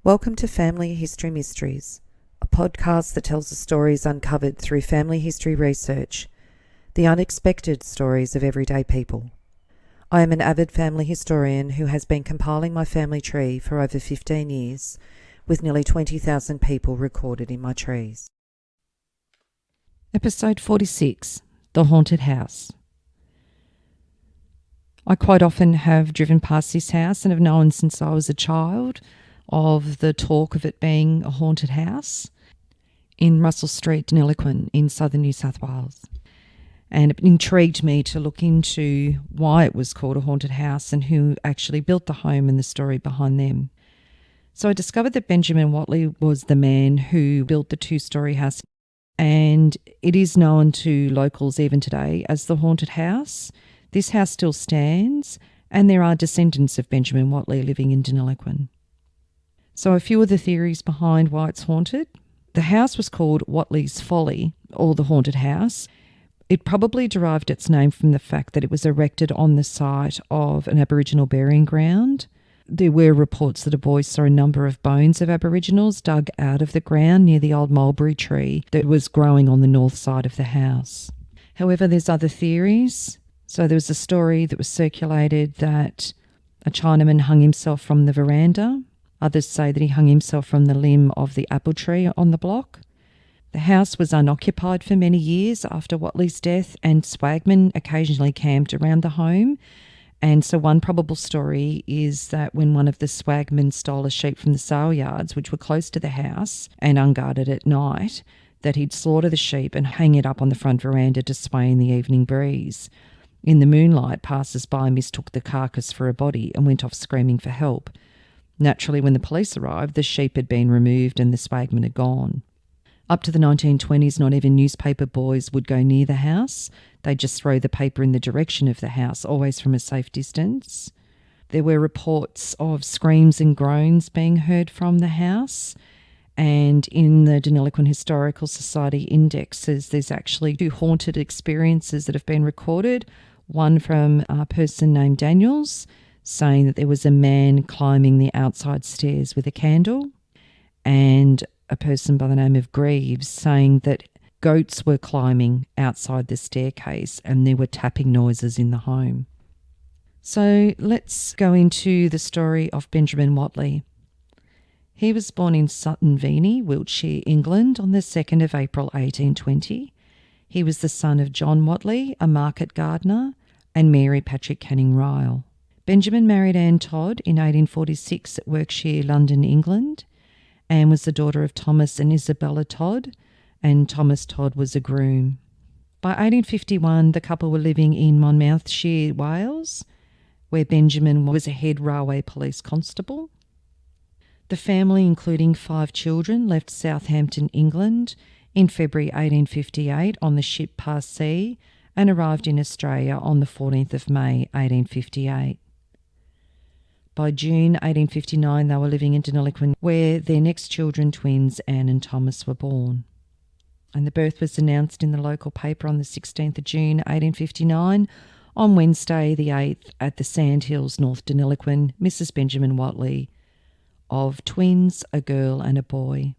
Welcome to Family History Mysteries, a podcast that tells the stories uncovered through family history research, the unexpected stories of everyday people. I am an avid family historian who has been compiling my family tree for over 15 years, with nearly 20,000 people recorded in my trees. Episode 46, The Haunted House. I quite often have driven past this house and have known since I was a child of the talk of it being a haunted house in Russell St Deniliquin in southern New South Wales. And it intrigued me to look into why it was called a haunted house and who actually built the home and the story behind them. So I discovered that Benjamin Whatley was the man who built the two-storey house, and it is known to locals even today as the haunted house. This house still stands, and there are descendants of Benjamin Whatley living in Deniliquin. So a few of the theories behind why it's haunted. The house was called Whatley's Folly, or the haunted house. It probably derived its name from the fact that it was erected on the site of an Aboriginal burying ground. There were reports that a boy saw a number of bones of Aboriginals dug out of the ground near the old mulberry tree that was growing on the north side of the house. However, there's other theories. So there was a story that was circulated that a Chinaman hung himself from the veranda. Others say that he hung himself from the limb of the apple tree on the block. The house was unoccupied for many years after Whatley's death, and swagmen occasionally camped around the home. And so one probable story is that when one of the swagmen stole a sheep from the sale yards, which were close to the house and unguarded at night, that he'd slaughter the sheep and hang it up on the front veranda to sway in the evening breeze. In the moonlight, passers-by mistook the carcass for a body and went off screaming for help. Naturally, when the police arrived, the sheep had been removed and the swagman had gone. Up to the 1920s, not even newspaper boys would go near the house. They'd just throw the paper in the direction of the house, always from a safe distance. There were reports of screams and groans being heard from the house. And in the Deniliquin Historical Society indexes, there's actually 2 haunted experiences that have been recorded. One from a person named Daniels, saying that there was a man climbing the outside stairs with a candle, and a person by the name of Greaves saying that goats were climbing outside the staircase and there were tapping noises in the home. So let's go into the story of Benjamin Whatley. He was born in Sutton Veny, Wiltshire, England on the 2nd of April 1820. He was the son of John Whatley, a market gardener, and Mary Patrick Canning Ryle. Benjamin married Anne Todd in 1846 at Workshire, London, England. Anne was the daughter of Thomas and Isabella Todd, and Thomas Todd was a groom. By 1851, the couple were living in Monmouthshire, Wales, where Benjamin was a head railway police constable. The family, including 5 children, left Southampton, England in February 1858 on the ship Parsi and arrived in Australia on the 14th of May 1858. By June 1859, they were living in Deniliquin, where their next children, twins Anne and Thomas, were born. And the birth was announced in the local paper on the 16th of June 1859. On Wednesday the 8th, at the Sandhills, North Deniliquin, Mrs. Benjamin Whatley, of twins, a girl and a boy.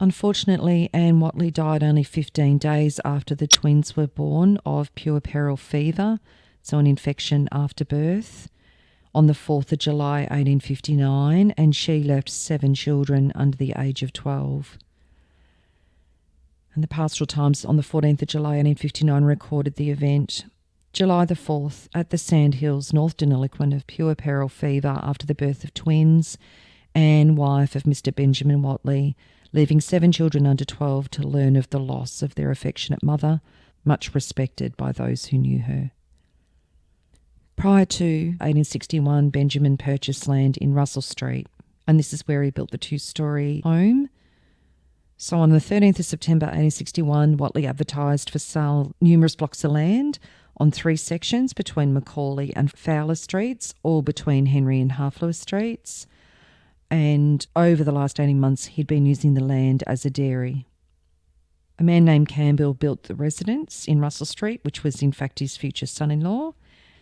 Unfortunately, Anne Whatley died only 15 days after the twins were born of puerperal fever, so an infection after birth, on the 4th of July 1859, and she left 7 children under the age of 12. And the Pastoral Times on the 14th of July 1859 recorded the event. July the 4th, at the Sandhills, North Deniliquin, of puerperal fever after the birth of twins, Anne, wife of Mr. Benjamin Whatley, leaving 7 children under 12 to learn of the loss of their affectionate mother, much respected by those who knew her. Prior to 1861, Benjamin purchased land in Russell Street, and this is where he built the 2-storey home. So on the 13th of September 1861, Whatley advertised for sale numerous blocks of land on 3 sections between Macaulay and Fowler Streets, or between Henry and Half-Lewis Streets. And over the last 18 months, he'd been using the land as a dairy. A man named Campbell built the residence in Russell Street, which was in fact his future son-in-law.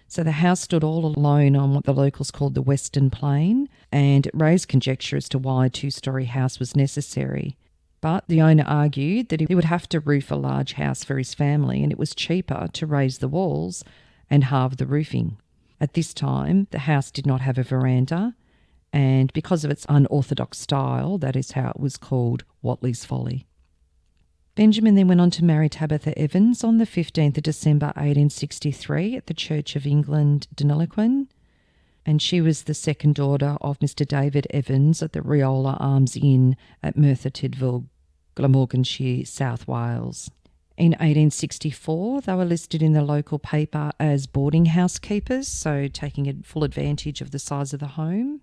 So the house stood all alone on what the locals called the Western Plain, and it raised conjecture as to why a 2-storey house was necessary. But the owner argued that he would have to roof a large house for his family, and it was cheaper to raise the walls and halve the roofing. At this time, the house did not have a veranda, and because of its unorthodox style, that is how it was called Whatley's Folly. Benjamin then went on to marry Tabitha Evans on the 15th of December 1863 at the Church of England, Deniliquin, and she was the second daughter of Mr. David Evans at the Riola Arms Inn at Merthyr Tydfil, Glamorganshire, South Wales. In 1864, they were listed in the local paper as boarding house keepers, so taking full advantage of the size of the home.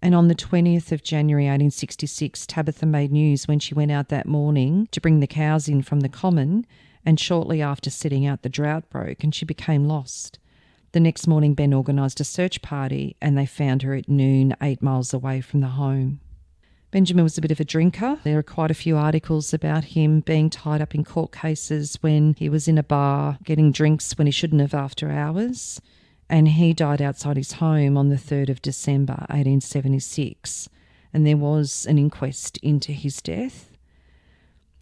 And on the 20th of January 1866, Tabitha made news when she went out that morning to bring the cows in from the common, and shortly after setting out the drought broke and she became lost. The next morning Ben organised a search party and they found her at noon 8 miles away from the home. Benjamin was a bit of a drinker. There are quite a few articles about him being tied up in court cases when he was in a bar getting drinks when he shouldn't have after hours. And he died outside his home on the 3rd of December 1876, and there was an inquest into his death.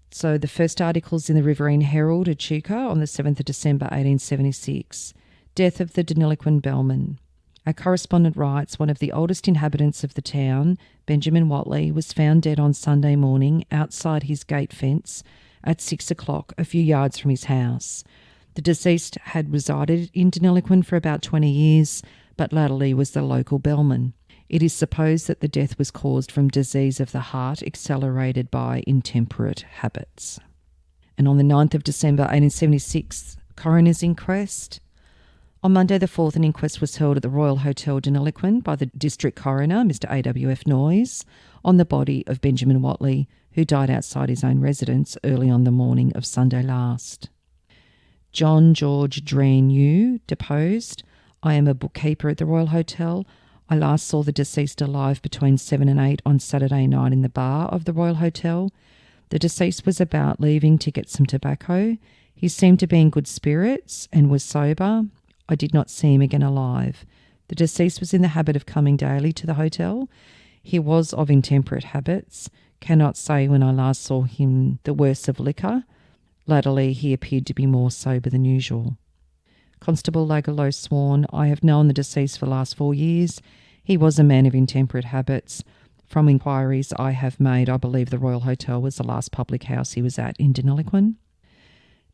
So the first article's in the Riverina Herald, Echuca, on the 7th of December 1876. Death of the Deniliquin bellman. Our correspondent writes, one of the oldest inhabitants of the town, Benjamin Whatley, was found dead on Sunday morning outside his gate fence at 6 o'clock, a few yards from his house. The deceased had resided in Deniliquin for about 20 years, but latterly was the local bellman. It is supposed that the death was caused from disease of the heart accelerated by intemperate habits. And on the 9th of December 1876, coroner's inquest. On Monday the 4th, an inquest was held at the Royal Hotel Deniliquin by the District Coroner, Mr. A.W.F. Noyes, on the body of Benjamin Whatley, who died outside his own residence early on the morning of Sunday last. John George Dreen Yu deposed, I am a bookkeeper at the Royal Hotel. I last saw the deceased alive between 7 and 8 on Saturday night in the bar of the Royal Hotel. The deceased was about leaving to get some tobacco. He seemed to be in good spirits and was sober. I did not see him again alive. The deceased was in the habit of coming daily to the hotel. He was of intemperate habits. Cannot say when I last saw him the worse of liquor. Latterly, he appeared to be more sober than usual. Constable Lagerlow sworn, I have known the deceased for the last 4 years. He was a man of intemperate habits. From inquiries I have made, I believe the Royal Hotel was the last public house he was at in Deniliquin.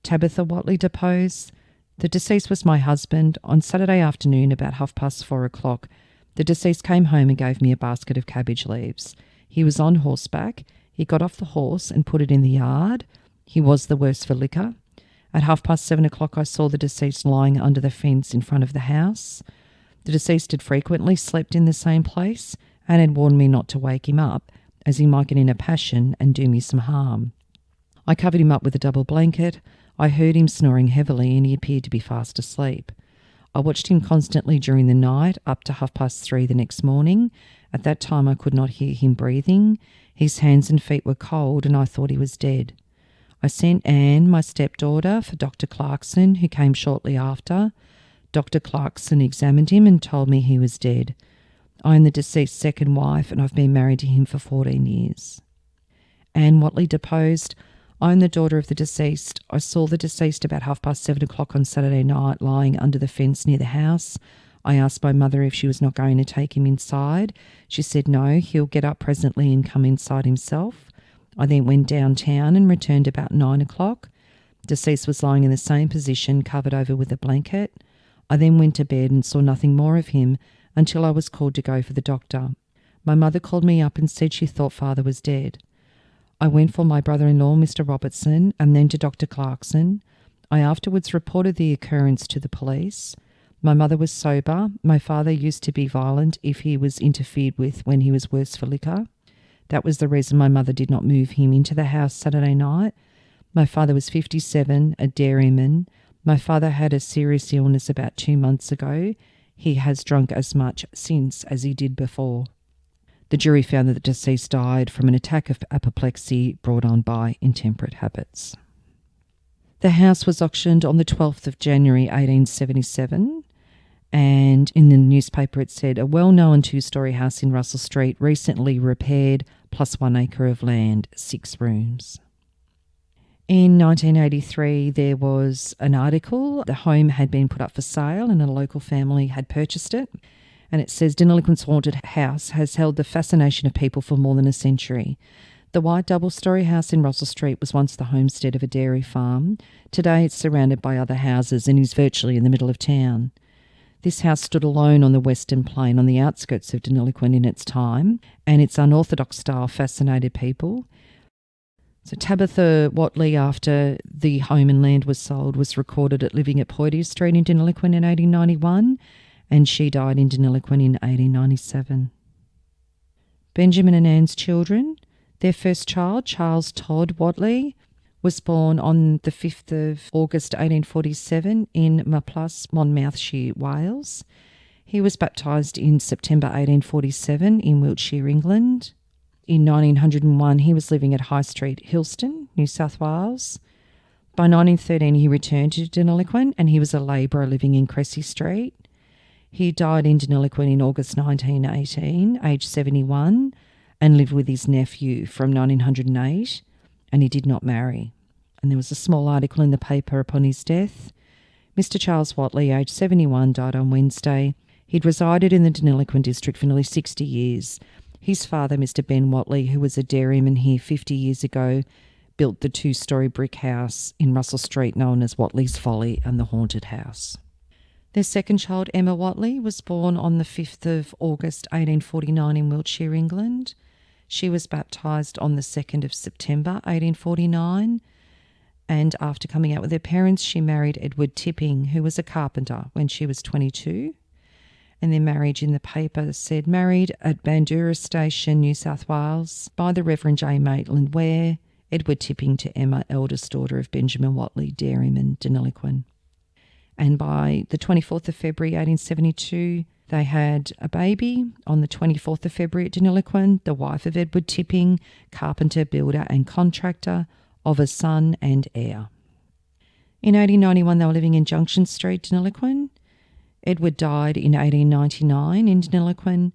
Tabitha Whatley deposed, the deceased was my husband. On Saturday afternoon, about 4:30 o'clock, the deceased came home and gave me a basket of cabbage leaves. He was on horseback. He got off the horse and put it in the yard. He was the worse for liquor. At 7:30 o'clock, I saw the deceased lying under the fence in front of the house. The deceased had frequently slept in the same place and had warned me not to wake him up, as he might get in a passion and do me some harm. I covered him up with a double blanket. I heard him snoring heavily and he appeared to be fast asleep. I watched him constantly during the night up to 3:30 the next morning. At that time I could not hear him breathing. His hands and feet were cold and I thought he was dead. I sent Anne, my stepdaughter, for Dr. Clarkson, who came shortly after. Dr. Clarkson examined him and told me he was dead. I am the deceased's second wife and I've been married to him for 14 years. Anne Whatley deposed, I am the daughter of the deceased. I saw the deceased about 7:30 o'clock on Saturday night lying under the fence near the house. I asked my mother if she was not going to take him inside. She said no, he'll get up presently and come inside himself. I then went downtown and returned about 9 o'clock. Deceased was lying in the same position, covered over with a blanket. I then went to bed and saw nothing more of him until I was called to go for the doctor. My mother called me up and said she thought father was dead. I went for my brother-in-law, Mr. Robertson, and then to Dr. Clarkson. I afterwards reported the occurrence to the police. My mother was sober. My father used to be violent if he was interfered with when he was worse for liquor. That was the reason my mother did not move him into the house Saturday night. My father was 57, a dairyman. My father had a serious illness about 2 months ago. He has drunk as much since as he did before. The jury found that the deceased died from an attack of apoplexy brought on by intemperate habits. The house was auctioned on the 12th of January 1877, and in the newspaper it said, a well-known two-storey house in Russell Street recently repaired, plus 1 acre of land, 6 rooms. In 1983, there was an article. The home had been put up for sale and a local family had purchased it. And it says, Deniliquin's haunted house has held the fascination of people for more than a century. The white double-storey house in Russell Street was once the homestead of a dairy farm. Today it's surrounded by other houses and is virtually in the middle of town. This house stood alone on the western plain on the outskirts of Deniliquin in its time, and its unorthodox style fascinated people. So Tabitha Whatley, after the home and land was sold, was recorded at living at Poitiers Street in Deniliquin in 1891, and she died in Deniliquin in 1897. Benjamin and Anne's children. Their first child, Charles Todd Whatley, was born on the 5th of August 1847 in Maplas, Monmouthshire, Wales. He was baptised in September 1847 in Wiltshire, England. In 1901, he was living at High Street, Hillston, New South Wales. By 1913, he returned to Deniliquin and he was a labourer living in Cressy Street. He died in Deniliquin in August 1918, aged 71, and lived with his nephew from 1908, and he did not marry. And there was a small article in the paper upon his death. Mr. Charles Whatley, aged 71, died on Wednesday. He'd resided in the Deniliquin district for nearly 60 years. His father, Mr. Ben Whatley, who was a dairyman here 50 years ago, built the 2-storey brick house in Russell Street known as Whatley's Folly and the Haunted House. Their second child, Emma Whatley, was born on the 5th of August 1849 in Wiltshire, England. She was baptised on the 2nd of September 1849, and after coming out with her parents, she married Edward Tipping, who was a carpenter, when she was 22. And their marriage in the paper said, married at Bandura Station, New South Wales, by the Reverend J. Maitland Ware, Edward Tipping to Emma, eldest daughter of Benjamin Whatley, dairyman, Deniliquin. And by the 24th of February 1872, they had a baby on the 24th of February at Deniliquin, the wife of Edward Tipping, carpenter, builder and contractor, of a son and heir. In 1891, they were living in Junction Street, Deniliquin. Edward died in 1899 in Deniliquin.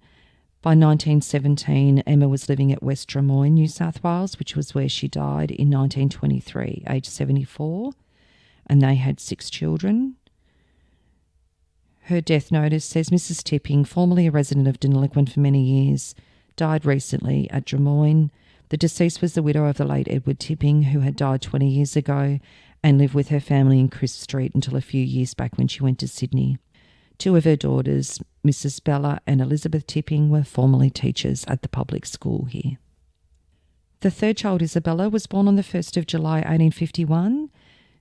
By 1917, Emma was living at West Drummoyne, New South Wales, which was where she died in 1923, aged 74, and they had 6 children. Her death notice says Mrs. Tipping, formerly a resident of Deniliquin for many years, died recently at Drummoyne. The deceased was the widow of the late Edward Tipping, who had died 20 years ago and lived with her family in Crisp Street until a few years back when she went to Sydney. 2 of her daughters, Mrs. Bella and Elizabeth Tipping, were formerly teachers at the public school here. The third child, Isabella, was born on the 1st of July 1851.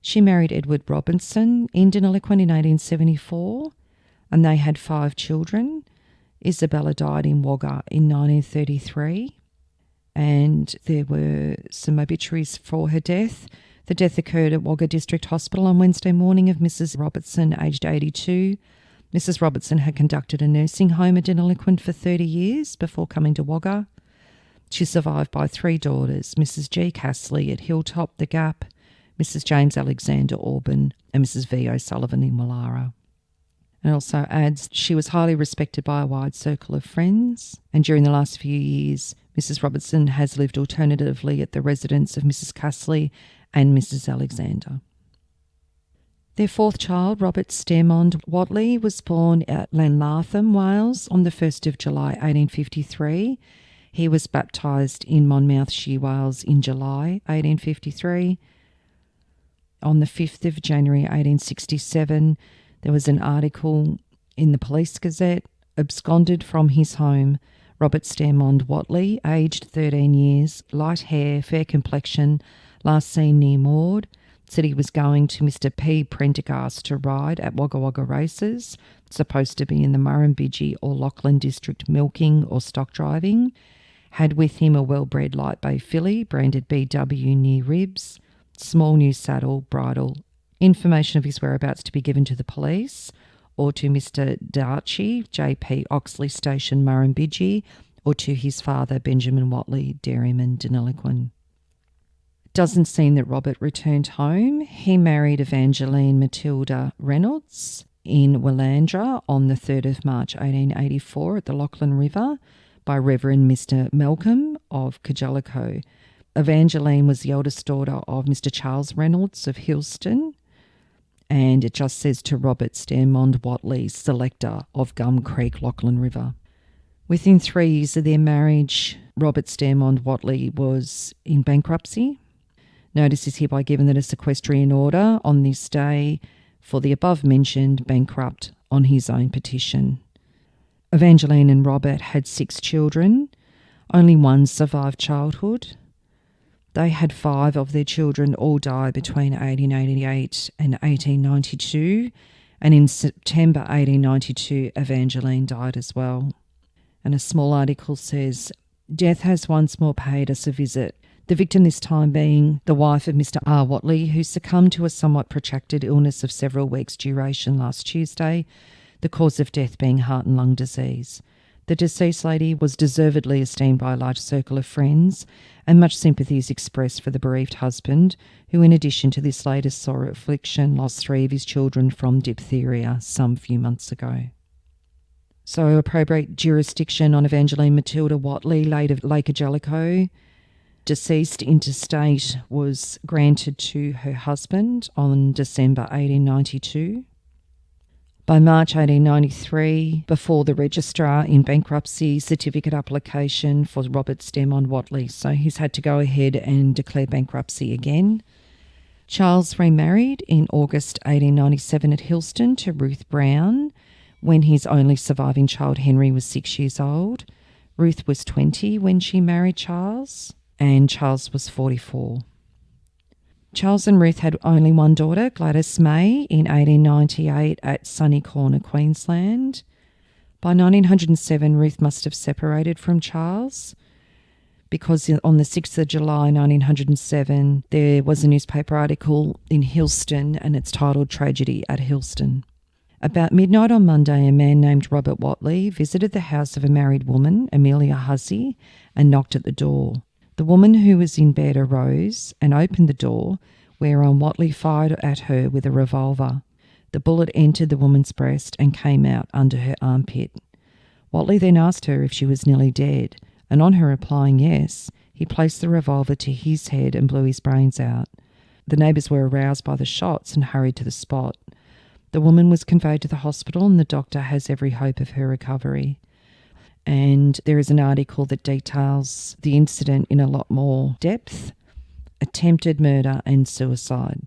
She married Edward Robinson in Deniliquin in 1874, and they had 5 children. Isabella died in Wagga in 1933, and there were some obituaries for her death. The death occurred at Wagga District Hospital on Wednesday morning of Mrs. Robertson, aged 82. Mrs. Robertson had conducted a nursing home at Deniliquin for 30 years before coming to Wagga. She's survived by 3 daughters, Mrs. G. Castley at Hilltop, The Gap, Mrs. James Alexander Auburn, and Mrs. V. O'Sullivan in Wallara. And also adds she was highly respected by a wide circle of friends, and during the last few years, Mrs. Robertson has lived alternatively at the residence of Mrs. Castley and Mrs. Alexander. Their 4th child, Robert Stermond Whatley, was born at Llanlartham, Wales, on the 1st of July 1853. He was baptised in Monmouthshire, Wales, in July 1853. On the 5th of January 1867, there was an article in the Police Gazette, absconded from his home, Robert Stermond Whatley, aged 13 years, light hair, fair complexion, last seen near Maud, said he was going to Mr. P. Prendergast to ride at Wagga Wagga races, supposed to be in the Murrumbidgee or Lachlan district milking or stock driving, had with him a well-bred light bay filly branded BW near ribs, small new saddle, bridle, information of his whereabouts to be given to the police or to Mr. Darchie, JP Oxley Station, Murrumbidgee, or to his father, Benjamin Watley, Dairyman, Deniliquin. It doesn't seem that Robert returned home. He married Evangeline Matilda Reynolds in Willandra on the 3rd of March 1884 at the Lachlan River by Reverend Mr. Malcolm of Kajalico. Evangeline was the eldest daughter of Mr. Charles Reynolds of Hillston, and it just says to Robert Stermond Watley, selector of Gum Creek, Lachlan River. Within 3 years of their marriage, Robert Stermond Watley was in bankruptcy. Notice is hereby given that a sequestrian order on this day for the above-mentioned bankrupt on his own petition. Evangeline and Robert had 6 children. Only one survived childhood. They had 5 of their children all die between 1888 and 1892, and in September 1892, Evangeline died as well. And a small article says, death has once more paid us a visit, the victim this time being the wife of Mr. R. Watley, who succumbed to a somewhat protracted illness of several weeks' duration last Tuesday, the cause of death being heart and lung disease. The deceased lady was deservedly esteemed by a large circle of friends, and much sympathy is expressed for the bereaved husband, who in addition to this latest sore affliction lost 3 of his children from diphtheria some few months ago. So a probate jurisdiction on Evangeline Matilda Watley, late of Lake Jellicoe, deceased interstate, was granted to her husband on December 1892. By March 1893, before the registrar in bankruptcy, certificate application for Robert Stermond Watley. So he's had to go ahead and declare bankruptcy again. Charles remarried in August 1897 at Hillston to Ruth Brown when his only surviving child, Henry, was 6 years old. Ruth was 20 when she married Charles, and Charles was 44. Charles and Ruth had only one daughter, Gladys May, in 1898 at Sunny Corner, Queensland. By 1907, Ruth must have separated from Charles because on the 6th of July 1907, there was a newspaper article in Hillston and it's titled Tragedy at Hillston. About midnight on Monday, a man named Robert Watley visited the house of a married woman, Amelia Hussey, and knocked at the door. The woman who was in bed arose and opened the door, whereon Watley fired at her with a revolver. The bullet entered the woman's breast and came out under her armpit. Watley then asked her if she was nearly dead, and on her replying yes, he placed the revolver to his head and blew his brains out. The neighbours were aroused by the shots and hurried to the spot. The woman was conveyed to the hospital and the doctor has every hope of her recovery. And there is an article that details the incident in a lot more depth. Attempted murder and suicide.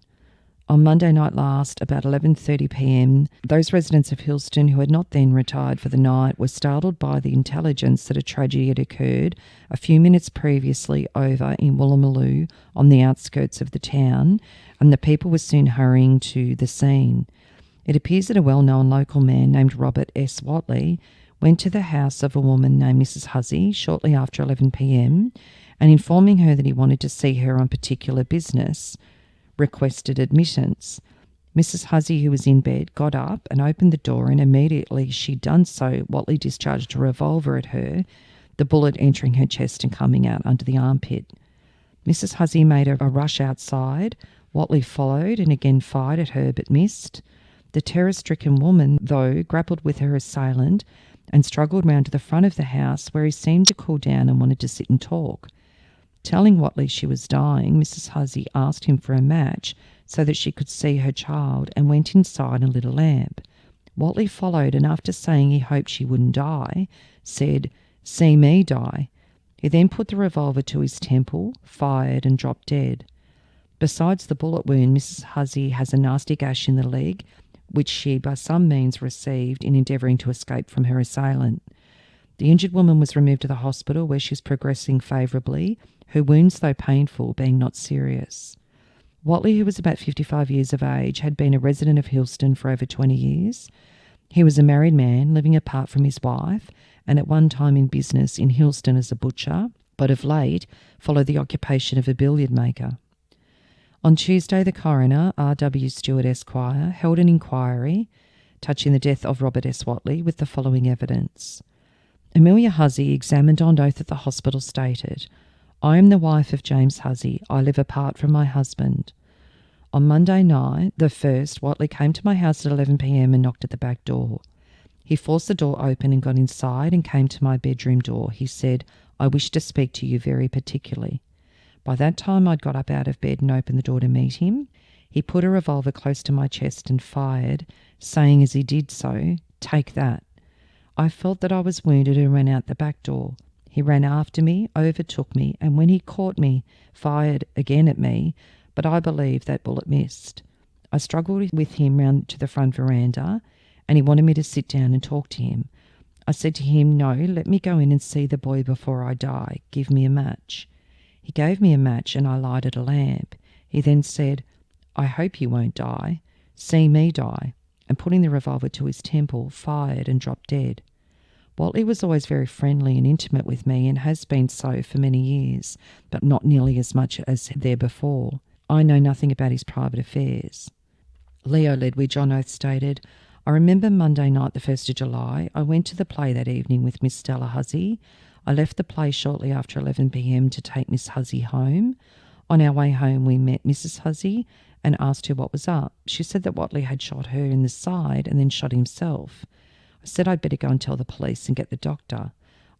On Monday night last, about 11:30 p.m, those residents of Hillston who had not then retired for the night were startled by the intelligence that a tragedy had occurred a few minutes previously over in Woolloomooloo on the outskirts of the town, and the people were soon hurrying to the scene. It appears that a well-known local man named Robert S. Watley went to the house of a woman named Mrs. Hussey shortly after 11 p.m, and informing her that he wanted to see her on particular business, requested admittance. Mrs. Hussey, who was in bed, got up and opened the door, and immediately she'd done so, Watley discharged a revolver at her, the bullet entering her chest and coming out under the armpit. Mrs. Hussey made a rush outside. Watley followed and again fired at her but missed. The terror-stricken woman, though, grappled with her assailant and struggled round to the front of the house, where he seemed to cool down and wanted to sit and talk. Telling Watley she was dying, Mrs. Hussey asked him for a match so that she could see her child and went inside and lit a lamp. Watley followed, and after saying he hoped she wouldn't die, said, "See me die." He then put the revolver to his temple, fired and dropped dead. Besides the bullet wound, Mrs. Hussey has a nasty gash in the leg, which she by some means received in endeavouring to escape from her assailant. The injured woman was removed to the hospital, where she was progressing favourably, her wounds, though painful, being not serious. Watley, who was about 55 years of age, had been a resident of Hillston for over 20 years. He was a married man living apart from his wife and at one time in business in Hillston as a butcher, but of late followed the occupation of a billiard maker. On Tuesday, the coroner, R.W. Stewart Esquire, held an inquiry touching the death of Robert S. Watley with the following evidence. Amelia Hussey, examined on oath at the hospital, stated, "I am the wife of James Hussey. I live apart from my husband. On Monday night, the 1st, Watley came to my house at 11 p.m. and knocked at the back door. He forced the door open and got inside and came to my bedroom door. He said, 'I wish to speak to you very particularly.' By that time, I'd got up out of bed and opened the door to meet him. He put a revolver close to my chest and fired, saying as he did so, 'Take that.' I felt that I was wounded and ran out the back door. He ran after me, overtook me, and when he caught me, fired again at me, but I believe that bullet missed. I struggled with him round to the front veranda, and he wanted me to sit down and talk to him. I said to him, 'No, let me go in and see the boy before I die. Give me a match.' He gave me a match and I lighted a lamp. He then said, 'I hope you won't die. See me die,' and putting the revolver to his temple, fired and dropped dead. Watley was always very friendly and intimate with me and has been so for many years, but not nearly as much as there before. I know nothing about his private affairs." Leo Ledwidge on oath stated, "I remember Monday night, the 1st of July. I went to the play that evening with Miss Stella Hussey. I left the play shortly after 11 p.m. to take Miss Hussey home. On our way home, we met Mrs. Hussey and asked her what was up. She said that Watley had shot her in the side and then shot himself. I said I'd better go and tell the police and get the doctor.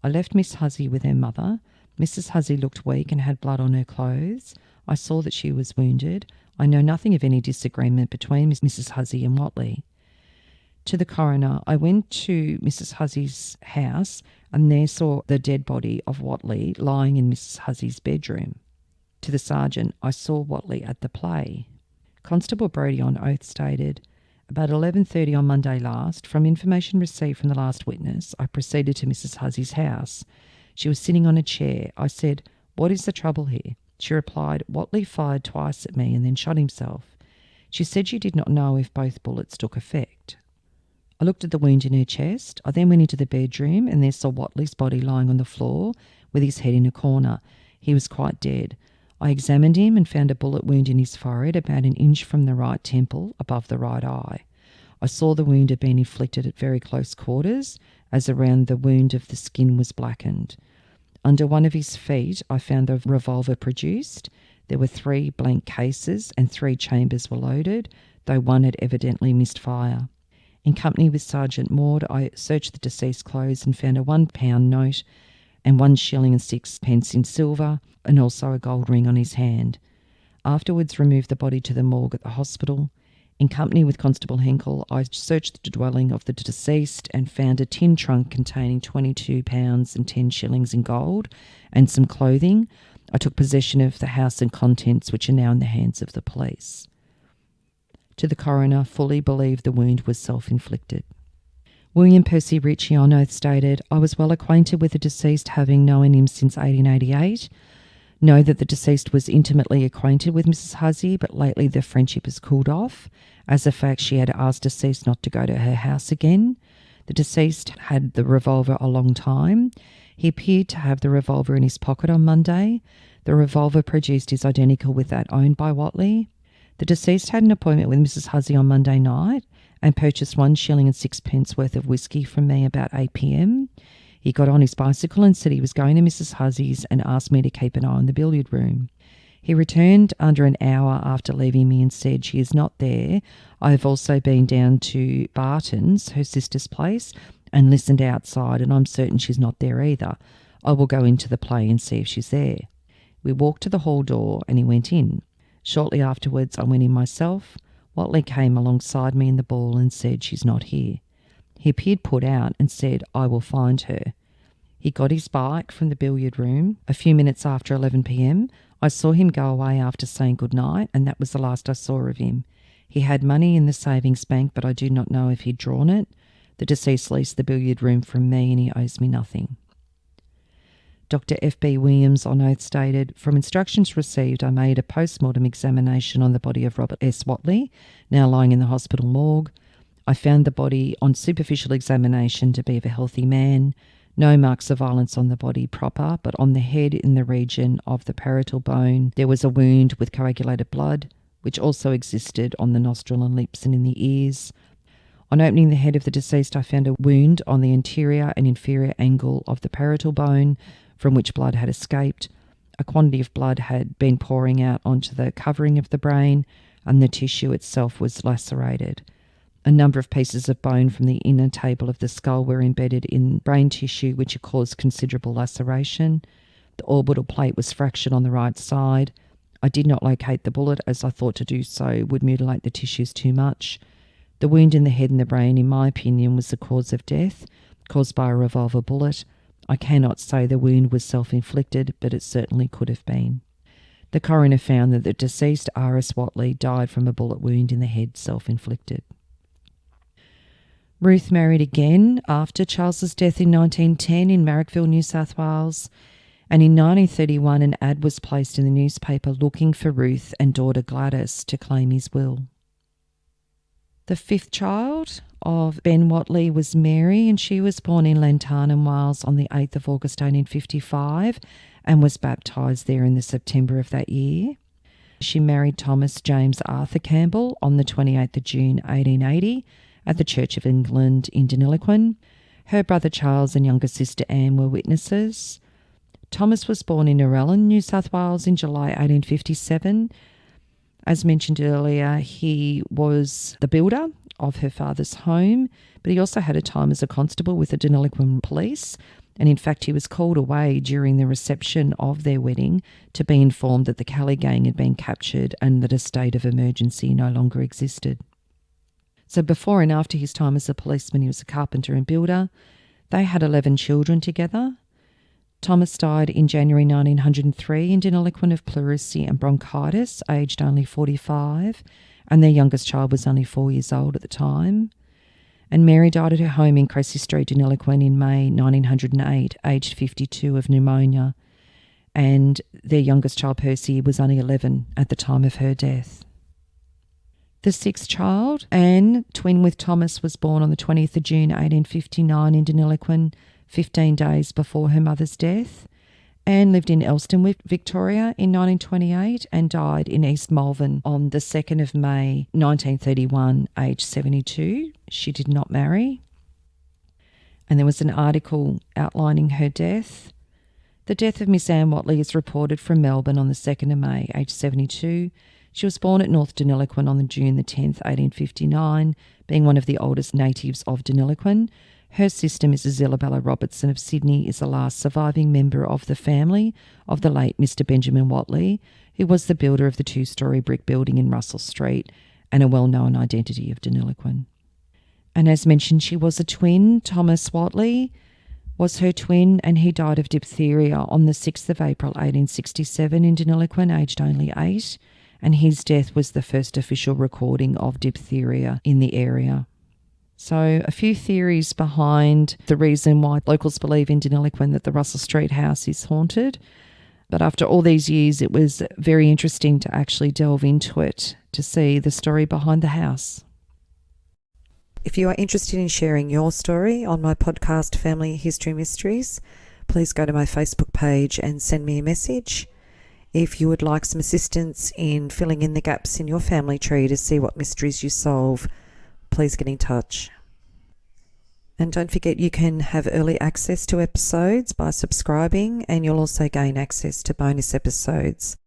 I left Miss Hussey with her mother. Mrs. Hussey looked weak and had blood on her clothes. I saw that she was wounded. I know nothing of any disagreement between Mrs. Hussey and Watley." To the coroner, "I went to Mrs. Hussey's house and there saw the dead body of Watley lying in Mrs. Hussey's bedroom." To the sergeant, "I saw Watley at the play." Constable Brodie on oath stated, "About 11:30 on Monday last, from information received from the last witness, I proceeded to Mrs. Hussey's house. She was sitting on a chair. I said, 'What is the trouble here?' She replied, 'Watley fired twice at me and then shot himself.' She said she did not know if both bullets took effect. I looked at the wound in her chest. I then went into the bedroom and there saw Watley's body lying on the floor with his head in a corner. He was quite dead. I examined him and found a bullet wound in his forehead about an inch from the right temple above the right eye. I saw the wound had been inflicted at very close quarters, as around the wound of the skin was blackened. Under one of his feet, I found the revolver produced. There were 3 blank cases and 3 chambers were loaded, though one had evidently missed fire. In company with Sergeant Maud, I searched the deceased's clothes and found a £1 note and 1 shilling and 6 in silver, and also a gold ring on his hand. Afterwards removed the body to the morgue at the hospital. In company with Constable Henkel, I searched the dwelling of the deceased and found a tin trunk containing £22 and 10 shillings in gold and some clothing. I took possession of the house and contents, which are now in the hands of the police." To the coroner, fully believed the wound was self-inflicted. William Percy Ritchie on oath stated, "I was well acquainted with the deceased, having known him since 1888. Know that the deceased was intimately acquainted with Mrs. Hussey, but lately the friendship has cooled off. As a fact, she had asked deceased not to go to her house again. The deceased had the revolver a long time. He appeared to have the revolver in his pocket on Monday. The revolver produced is identical with that owned by Watley. The deceased had an appointment with Mrs. Hussey on Monday night and purchased 1 shilling and 6 worth of whiskey from me about 8 p.m. He got on his bicycle and said he was going to Mrs. Hussey's and asked me to keep an eye on the billiard room. He returned under an hour after leaving me and said, 'She is not there. I have also been down to Barton's, her sister's place, and listened outside, and I'm certain she's not there either. I will go into the play and see if she's there.' We walked to the hall door and he went in. Shortly afterwards, I went in myself. Watley came alongside me in the ball and said, 'She's not here.' He appeared put out and said, 'I will find her.' He got his bike from the billiard room. A few minutes after 11 p.m, I saw him go away after saying good night, and that was the last I saw of him. He had money in the savings bank, but I do not know if he'd drawn it. The deceased leased the billiard room from me and he owes me nothing." Dr. F.B. Williams on oath stated, "From instructions received, I made a post-mortem examination on the body of Robert S. Watley, now lying in the hospital morgue. I found the body on superficial examination to be of a healthy man. No marks of violence on the body proper, but on the head in the region of the parietal bone, there was a wound with coagulated blood, which also existed on the nostril and lips and in the ears. On opening the head of the deceased, I found a wound on the anterior and inferior angle of the parietal bone from which blood had escaped. A quantity of blood had been pouring out onto the covering of the brain, and the tissue itself was lacerated. A number of pieces of bone from the inner table of the skull were embedded in brain tissue, which had caused considerable laceration. The orbital plate was fractured on the right side. I did not locate the bullet, as I thought to do so would mutilate the tissues too much. The wound in the head and the brain, in my opinion, was the cause of death, caused by a revolver bullet. I cannot say the wound was self-inflicted, but it certainly could have been. The coroner found that the deceased R.S. Watley died from a bullet wound in the head, self-inflicted. Ruth married again after Charles's death in 1910 in Marrickville, New South Wales, and in 1931 an ad was placed in the newspaper looking for Ruth and daughter Gladys to claim his will. The fifth child of Ben Watley was Mary, and she was born in Llantarnam, Wales on the 8th of August 1855 and was baptised there in the September of that year. She married Thomas James Arthur Campbell on the 28th of June 1880 at the Church of England in Deniliquin. Her brother Charles and younger sister Anne were witnesses. Thomas was born in Narellan, New South Wales in July 1857. As mentioned earlier, he was the builder of her father's home, but he also had a time as a constable with the Deniliquin police, and in fact he was called away during the reception of their wedding to be informed that the Kelly gang had been captured and that a state of emergency no longer existed. So before and after his time as a policeman, he was a carpenter and builder. They had 11 children together. Thomas died in January 1903 in Deniliquin of pleurisy and bronchitis, aged only 45, and their youngest child was only 4 years old at the time. And Mary died at her home in Cressy Street, Deniliquin in May 1908, aged 52 of pneumonia, and their youngest child, Percy, was only 11 at the time of her death. The sixth child, Anne, twin with Thomas, was born on the 20th of June 1859 in Deniliquin, 15 days before her mother's death. Anne lived in Elston, Victoria in 1928 and died in East Malvern on the 2nd of May 1931, aged 72. She did not marry. And there was an article outlining her death. The death of Miss Anne Watley is reported from Melbourne on the 2nd of May, aged 72. She was born at North Deniliquin on June the 10th, 1859, being one of the oldest natives of Deniliquin. Her sister, Mrs. Isabella Robertson of Sydney, is the last surviving member of the family of the late Mr. Benjamin Watley, who was the builder of the 2-storey brick building in Russell Street and a well-known identity of Deniliquin. And as mentioned, she was a twin. Thomas Watley was her twin, and he died of diphtheria on the 6th of April 1867 in Deniliquin, aged only 8, and his death was the first official recording of diphtheria in the area. So a few theories behind the reason why locals believe in Deniliquin that the Russell Street house is haunted. But after all these years, it was very interesting to actually delve into it to see the story behind the house. If you are interested in sharing your story on my podcast, Family History Mysteries, please go to my Facebook page and send me a message. If you would like some assistance in filling in the gaps in your family tree to see what mysteries you solve, please get in touch. And don't forget, you can have early access to episodes by subscribing, and you'll also gain access to bonus episodes.